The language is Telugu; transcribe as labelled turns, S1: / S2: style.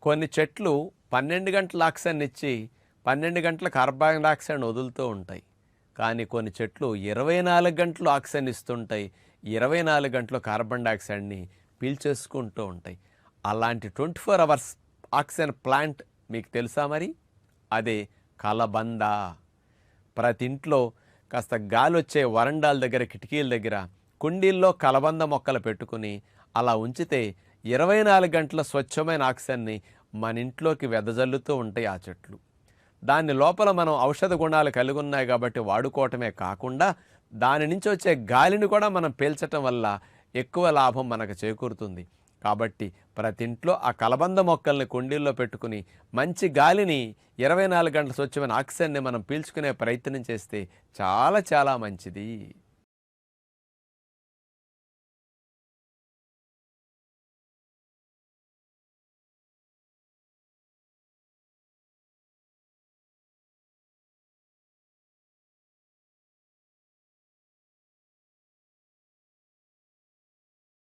S1: కొన్ని చెట్లు 12 గంటల ఆక్సిజన్ ఇచ్చి 12 గంటల కార్బన్ డయాక్సైడ్ వదులుతూ ఉంటాయి. కానీ కొన్ని చెట్లు 24 గంటలు ఆక్సిజన్ ఇస్తుంటాయి. 24 గంటలు కార్బన్ డయాక్సైడ్ని పీల్చేసుకుంటూ ఉంటాయి. అలాంటి 24 అవర్స్ ఆక్సిజన్ ప్లాంట్ మీకు తెలుసా మరి? అదే కలబంద. ప్రతి ఇంట్లో కాస్త గాలి వచ్చే వరండాల దగ్గర, కిటికీల దగ్గర కుండీల్లో కలబంద మొక్కలు పెట్టుకుని అలా ఉంచితే 24 గంటల స్వచ్ఛమైన ఆక్సిజన్ని మన ఇంట్లోకి వెదజల్లుతూ ఉంటాయి ఆ చెట్లు. దాని లోపల మనం ఔషధ గుణాలు కలిగి ఉన్నాయి కాబట్టి వాడుకోవటమే కాకుండా దాని నుంచి వచ్చే గాలిని కూడా మనం పీల్చటం వల్ల ఎక్కువ లాభం మనకు చేకూరుతుంది. కాబట్టి ప్రతి ఇంట్లో ఆ కలబంద మొక్కల్ని కుండీల్లో పెట్టుకుని మంచి గాలిని 24 గంటల స్వచ్ఛమైన ఆక్సిజన్ని మనం పీల్చుకునే ప్రయత్నం చేస్తే చాలా చాలా మంచిది.